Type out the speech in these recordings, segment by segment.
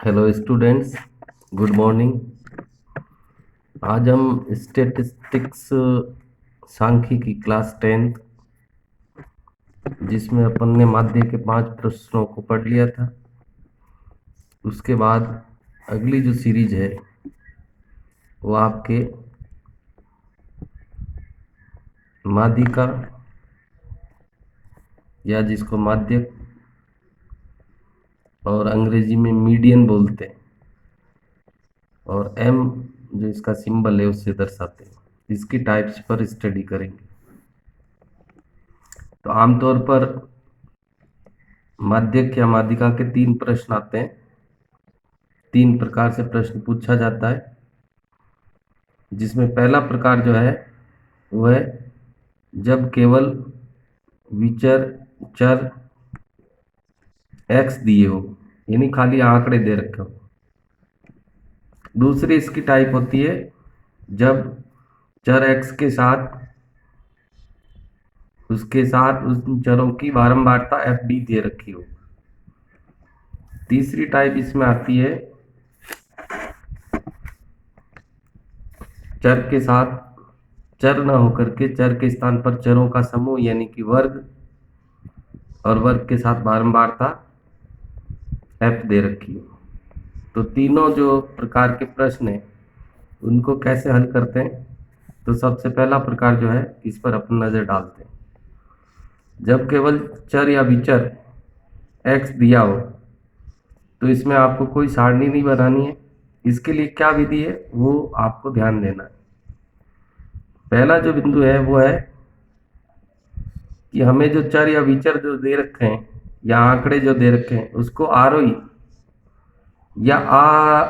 Hello students, good morning. आज हम statistics सांख्यिकी क्लास 10th, जिसमें अपन ने माध्य के 5 प्रश्नों को पढ़ लिया था। उसके बाद अगली जो सीरीज है वो आपके माध्यिका या जिसको माध्यक और अंग्रेजी में मीडियन बोलते हैं, और एम जो इसका सिंबल है उससे दर्शाते हैं, इसकी टाइप्स पर स्टडी करेंगे। तो आमतौर पर माध्यक या माध्यिका के 3 प्रश्न आते हैं। 3 प्रकार से प्रश्न पूछा जाता है, जिसमें पहला प्रकार जो है वो है जब केवल विचर चर x दिए हो, यानी खाली आंकड़े दे रखे हो। दूसरी इसकी टाइप होती है जब चर x के साथ उसके साथ उस चरों की बारंबारता fd दे रखी हो। तीसरी टाइप इसमें आती है चर के साथ चर न होकर के चर के स्थान पर चरों का समूह यानी कि वर्ग, और वर्ग के साथ बारंबारता f दे रखी हो। तो तीनों जो प्रकार के प्रश्न हैं उनको कैसे हल करते हैं, तो सबसे पहला प्रकार जो है इस पर अपन नज़र डालते हैं। जब केवल चर या विचर x दिया हो तो इसमें आपको कोई सारणी नहीं बनानी है। इसके लिए क्या विधि है वो आपको ध्यान देना है। पहला जो बिंदु है वो है कि हमें जो चर या विचर जो दे रखे हैं या आंकड़े जो दे रखे हैं उसको आरोही या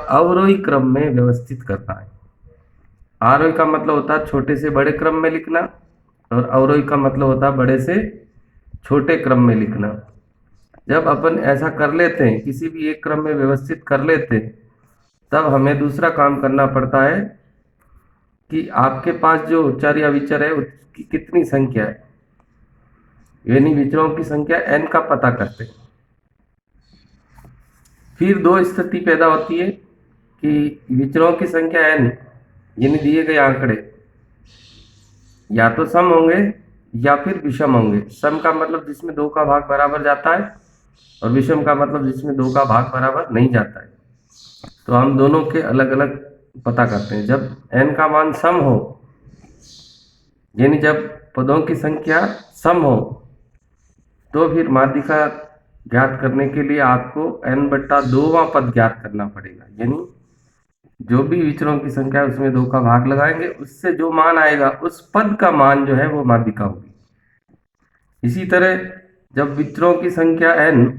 अवरोही क्रम में व्यवस्थित करना है। आरोही का मतलब होता है छोटे से बड़े क्रम में लिखना, और अवरोही का मतलब होता है बड़े से छोटे क्रम में लिखना। जब अपन ऐसा कर लेते हैं, किसी भी एक क्रम में व्यवस्थित कर लेते हैं, तब हमें दूसरा काम करना पड़ता है कि आपके पास जो चर या विचर है उसकी कितनी संख्या है, यानी विचरों की संख्या n का पता करते हैं। फिर दो स्थिति पैदा होती है कि विचरों की संख्या n यानी दिए गए आंकड़े या तो सम होंगे या फिर विषम होंगे। सम का मतलब जिसमें 2 का भाग बराबर जाता है, और विषम का मतलब जिसमें 2 का भाग बराबर नहीं जाता है। तो हम दोनों के अलग अलग पता करते हैं। जब n का मान सम हो, यानी जब पदों की संख्या सम हो, तो फिर माध्यिका ज्ञात करने के लिए आपको n/2वां पद ज्ञात करना पड़ेगा। यानी जो भी विचरों की संख्या है उसमें 2 का भाग लगाएंगे, उससे जो मान आएगा उस पद का मान जो है वो माध्यिका होगी। इसी तरह जब विचरों की संख्या n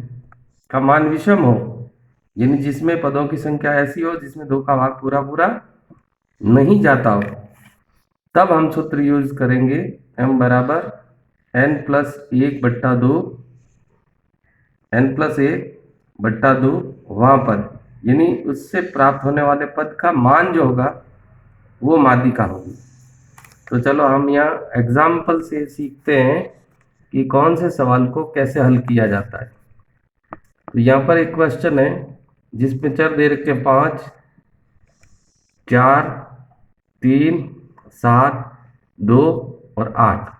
का मान विषम हो, यानी जिसमें पदों की संख्या ऐसी हो जिसमें 2 का भाग पूरा पूरा नहीं जाता हो, तब हम सूत्र यूज करेंगे m बराबर n+1/2, n+1/2 वहाँ पद, यानी उससे प्राप्त होने वाले पद का मान जो होगा वो माध्यिका होगी। तो चलो हम यहाँ एग्जाम्पल से सीखते हैं कि कौन से सवाल को कैसे हल किया जाता है। तो यहाँ पर एक क्वेश्चन है जिसमें चर दे रखे 5, 4, 3, 7, 2 और 8।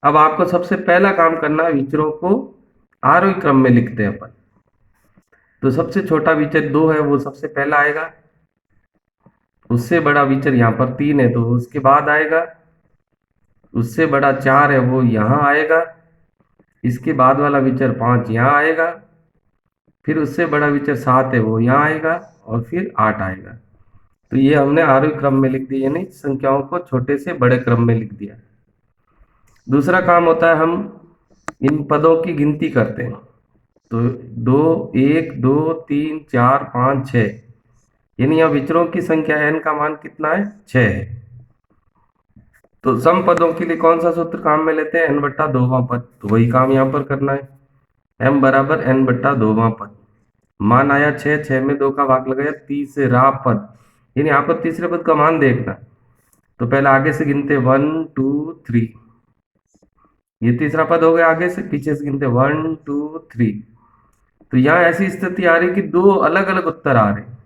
अब आपको सबसे पहला काम करना है, विचरों को आरोही क्रम में लिखते हैं अपन। तो सबसे छोटा विचर 2 है वो सबसे पहला आएगा, उससे बड़ा विचर यहाँ पर 3 है तो उसके बाद आएगा, उससे बड़ा 4 है वो यहाँ आएगा, इसके बाद वाला विचर 5 यहाँ आएगा, फिर उससे बड़ा विचर 7 है वो यहाँ आएगा, और फिर 8 आएगा। तो ये हमने आरोही क्रम में लिख दिया, यानी संख्याओं को छोटे से बड़े क्रम में लिख दिया। दूसरा काम होता है हम इन पदों की गिनती करते हैं। तो 1 2 3 4 5 6, यानी यहाँ विचरों की संख्या n का मान कितना है, 6 है। तो सम पदों के लिए कौन सा सूत्र काम में लेते हैं, n/2वां पद। तो वही काम यहाँ पर करना है, m बराबर n/2वां पद। मान आया 6, 6 में 2 का भाग लगाया, तीसरा पद, यानी आपको तीसरे पद का मान देखना। तो पहले आगे से गिनते 1 2 3, ये तीसरा पद हो गया। आगे से पीछे से गिनते 1 2 3, तो यहाँ ऐसी स्थिति आ रही कि दो अलग अलग उत्तर आ रहे हैं।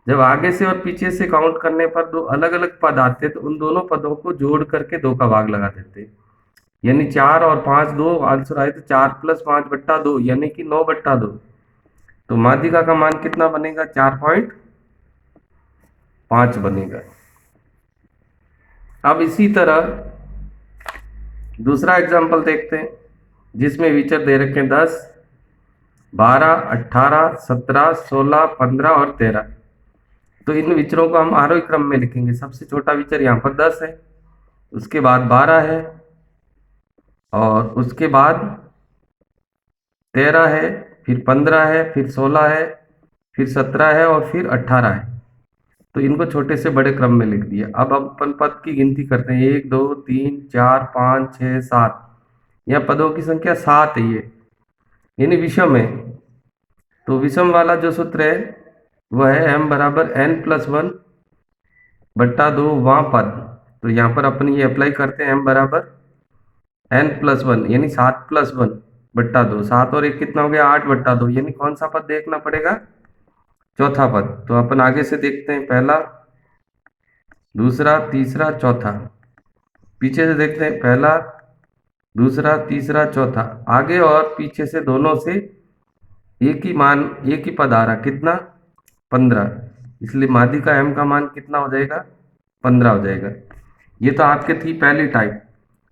जब आगे से और पीछे से काउंट करने पर दो अलग अलग पद आते तो उन दोनों पदों को जोड़ करके 2 का भाग लगा देते। यानी 4 और 5 2 आंसर आए तो 4 + 5 बट्टा 2 यानी कि 9 बट्टा 2। तो माध्यिका का मान कितना बनेगा? 4.5 बनेगा। अब इसी तरह दूसरा एग्जाम्पल देखते हैं जिसमें विचर दे रखे हैं 10, 12, 18, 17, 16, 15 और 13। तो इन विचरों को हम आरोही क्रम में लिखेंगे। सबसे छोटा विचर यहाँ पर 10 है, उसके बाद 12 है, और उसके बाद 13 है, फिर 15 है, फिर 16 है, फिर 17 है और फिर 18 है। तो इनको छोटे से बड़े क्रम में लिख दिया। अब अपन पद की गिनती करते हैं। 1 2 3 4 5 6 7। यह पदों की संख्या 7 है ये, यानी विषम है। तो विषम वाला जो सूत्र है वह है m बराबर n+1 बट्टा 2 वां पद। तो यहाँ पर अपन ये अप्लाई करते हैं, m बराबर n+1 यानी 7 + 1 बट्टा 2। 7 और 1 कितना हो गया? 8 बट्टा 2। यानी कौन सा पद देखना पड़ेगा? चौथा पद। तो अपन आगे से देखते हैं, पहला, दूसरा, तीसरा, चौथा। पीछे से देखते हैं, पहला, दूसरा, तीसरा, चौथा। आगे और पीछे से दोनों से एक ही पद आ रहा, कितना? 15। इसलिए मादि का m का मान कितना हो जाएगा? 15 हो जाएगा। ये तो आपके थी पहली टाइप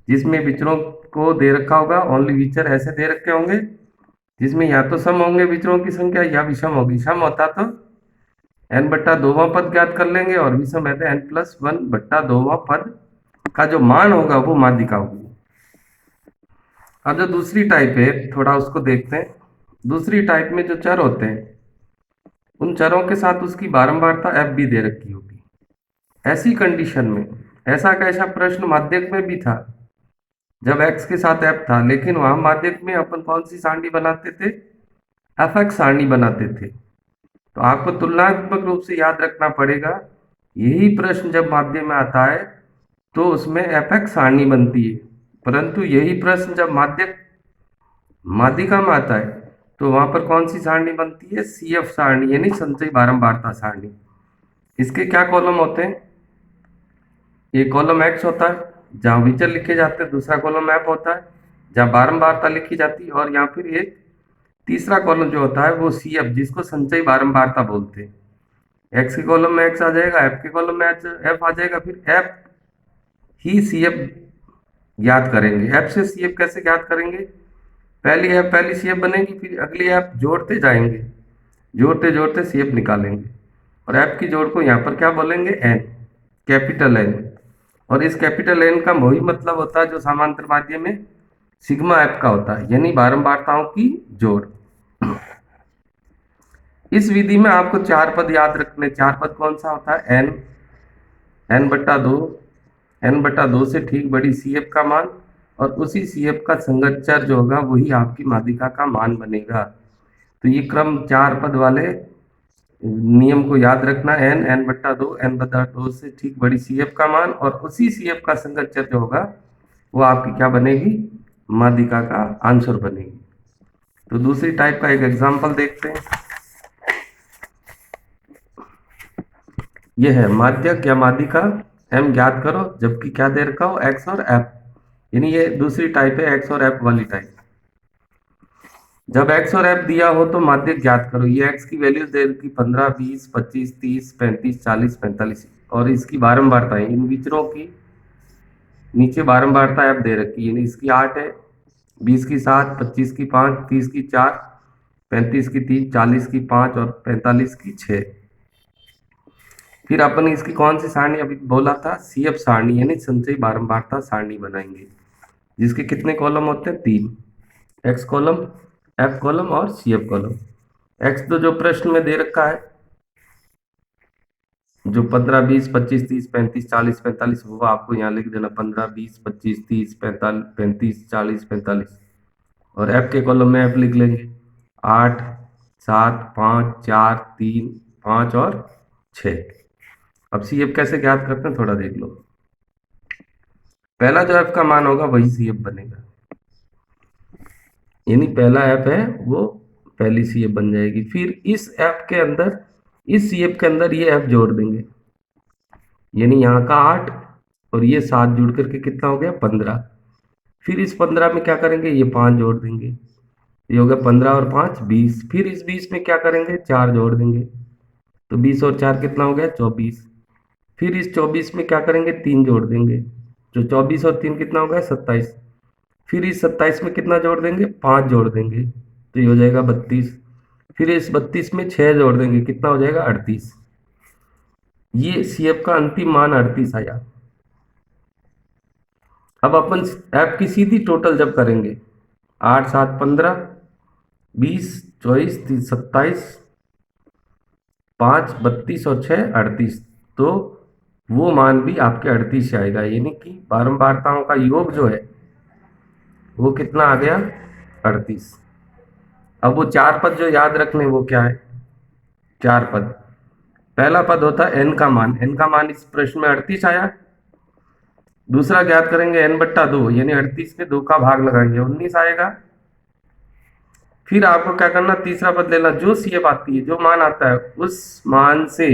जिसमें विचरों को दे रखा होगा, ओनली विचर ऐसे दे रखे होंगे जिसमें या तो सम होंगे विचरों की संख्या या विषम होगी। सम होता तो n बट्टा 2वां पद ज्ञात कर लेंगे, और विषम है तो n+1 बट्टा 2वां पद का जो मान होगा वो माध्यिका होगी। अब जो दूसरी टाइप है थोड़ा उसको देखते हैं। दूसरी टाइप में जो चर होते हैं उन चरों के साथ उसकी बारंबारता f भी दे रखी होगी। ऐसी कंडीशन में ऐसा का ऐसा प्रश्न माध्यक में भी था जब x के साथ f था, लेकिन वहां माध्यक में अपन कौन सी सारणी बनाते थे? fx सारणी बनाते थे। तो आपको तुलनात्मक रूप से याद रखना पड़ेगा, यही प्रश्न जब माध्य में आता है तो उसमें fx सारणी बनती है, परंतु यही प्रश्न जब माध्यिका में आता है तो वहां पर कौन सी सारणी बनती है? CF सारणी यानी संचयी बारंबारता सारणी। इसके क्या कॉलम होते हैं? एक कॉलम x होता है जहां विचर लिखे जाते हैं, दूसरा कॉलम f होता है जहां बारंबारता लिखी जाती है, और यहाँ फिर एक तीसरा कॉलम जो होता है वो CF जिसको संचयी बारंबारता बोलते हैं। x के कॉलम में x आ जाएगा, f के कॉलम में f आ जाएगा, फिर f ही CF ज्ञात करेंगे। f से CF कैसे ज्ञात करेंगे? पहली CF बनेगी, फिर अगली f जोड़ते जाएंगे, जोड़ते जोड़ते CF निकालेंगे, और f की जोड़ को यहाँ पर क्या बोलेंगे? n, capital N। और इस कैपिटल N का वही मतलब होता है जो समांतर माध्य में सिग्मा f का होता है, यानी बारंबारताओं की जोड़। इस विधि में आपको 4 पद याद रखने। 4 पद कौन सा होता है? n बट्टा 2, n बट्टा 2 से ठीक बड़ी CF का मान, और उसी CF का संगत चर जो होगा वही आपकी माध्यिका का मान बनेगा। तो ये क्रम 4 पद वाले नियम को याद रखना, n बट्टा 2, n बट्टा 2 से ठीक बड़ी CF का मान, और उसी CF का संगत चर जो होगा वो आपकी क्या बनेगी? माध्यिका का आंसर बनेगी। तो दूसरी टाइप का एक एग्जाम्पल देखते हैं। यह है माध्यक या माध्यिका m ज्ञात करो जबकि क्या दे रखा हो? x और f। यानी ये दूसरी टाइप है, x और f वाली टाइप। जब x और f दिया हो तो माध्यक ज्ञात करो। ये x की वैल्यू दे रखी 15, 20, 25, 30, 35, 40, 45, और इसकी बारंबारता है। इन विचरों की नीचे बारंबारता f दे रखी है, यानी इसकी 8 है, 20 की 7, 25 की 5, 30 की 4, 35 की 3, 40 की 5 और 45 की 6। फिर अपन इसकी कौन सी सारणी अभी बोला था? CF सारणी यानी संचयी बारंबारता सारणी बनाएंगे, जिसके कितने कॉलम होते हैं? 3, x कॉलम, f कॉलम और CF कॉलम। x तो जो प्रश्न में दे रखा है जो 15, 20, 25, 30, 35, 40, 45, वो आपको यहाँ लिख देना 15, 20, 25, 30, 45, 35, 40, 45, और f के कॉलम में f लिख लेंगे 8, 7, 5, 4, 3, 5 और 6। अब CF कैसे ज्ञात करते हैं थोड़ा देख लो। पहला जो f का मान होगा वही CF बनेगा, यानी पहला f है वो पहली सी एफ बन जाएगी। फिर इस एफ के अंदर, इस सी एफ के अंदर ये एफ जोड़ देंगे, यानी यहाँ का 8 और ये 7 जुड़ करके कितना हो गया 15। फिर इस 15 में क्या करेंगे, ये 5 जोड़ देंगे, ये हो गया 15 और 5 20। फिर इस 20 में क्या करेंगे, 4 जोड़ देंगे, तो 20 और 4 कितना हो गया 24। फिर इस 24 में क्या करेंगे, 3 जोड़ देंगे, जो 24 और 3 कितना हो गया 27। फिर इस 27 में कितना जोड़ देंगे, 5 जोड़ देंगे, तो ये हो जाएगा 32। फिर इस 32 में 6 जोड़ देंगे, कितना हो जाएगा 38। ये सी एफ का अंतिम मान 38 आया। अब अपन एफ की सीधी टोटल जब करेंगे, 8 7 15 20 24 30 27 5 32 और 6 38, तो वो मान भी आपके 38 से आएगा, यानी कि बारंबारताओं का योग जो है वो कितना आ गया 38। अब वो 4 पद जो याद रखने वो क्या है, 4 पद। पहला पद होता है n का मान, n का मान इस प्रश्न में 38 आया। दूसरा ज्ञात करेंगे n/2, यानी 38 में 2 का भाग लगाएंगे 19 आएगा। फिर आपको क्या करना, तीसरा पद लेना, जो सीएफ आती है, जो मान आता है उस मान से,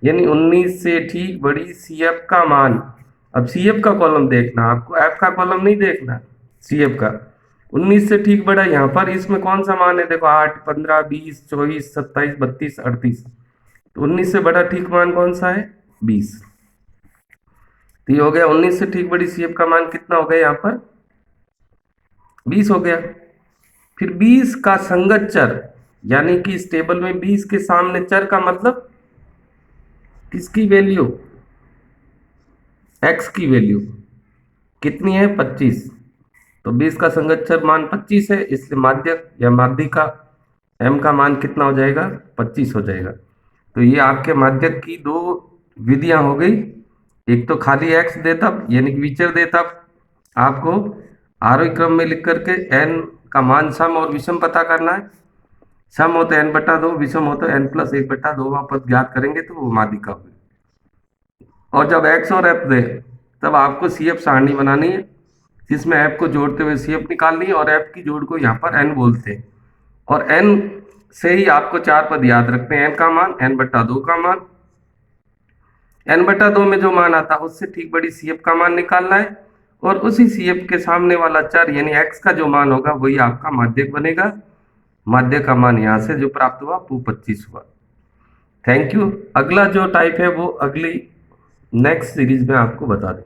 यानी 19 से ठीक बड़ी सीएफ का मान। अब सीएफ का कॉलम देखना, आपको एफ का कॉलम नहीं देखना, सीएफ का। 19 से ठीक बड़ा यहाँ पर, इसमें कौन सा मान है, देखो 8 15 20 24 27 32 38, तो 19 से बड़ा ठीक मान कौन सा है 20। तो ये हो गया 19 से ठीक बड़ी सीएफ का मान कितना हो गया यहाँ पर 20 हो गया। फिर 20 का संगत चर, यानी कि इस टेबल में 20 के सामने चर का मतलब किसकी वैल्यू, x की वैल्यू कितनी है 25, तो 20 का संगत चर मान 25 है, इसलिए माध्यक या माध्यिका m का मान कितना हो जाएगा 25 हो जाएगा। तो ये आपके माध्यक की दो विधियां हो गई, एक तो खाली x देता यानी कि विचर देता, आपको आरोही क्रम में लिख करके n का मान सम और विषम पता करना है। सम होता है n/2, विषम होता है n+1/2 पद ज्ञात करेंगे तो वो माध्यिका होगी। और जब x और f दे तब आपको CF सारणी बनानी है, जिसमें f को जोड़ते हुए CF निकालनी है, और f की जोड़ को यहाँ पर n बोलते हैं। और n से ही आपको 4 पद याद रखते हैं, n का मान, n/2 का मान, n/2 में जो मान आता है उससे ठीक बड़ी CF का मान निकालना है, और उसी CF के सामने वाला चर यानी x का जो मान होगा वही आपका माध्यक बनेगा। माध्यक का मान यहाँ से जो प्राप्त हुआ वो 25 हुआ। Thank you. अगला जो टाइप है वो अगली नेक्स्ट सीरीज में आपको बता दें।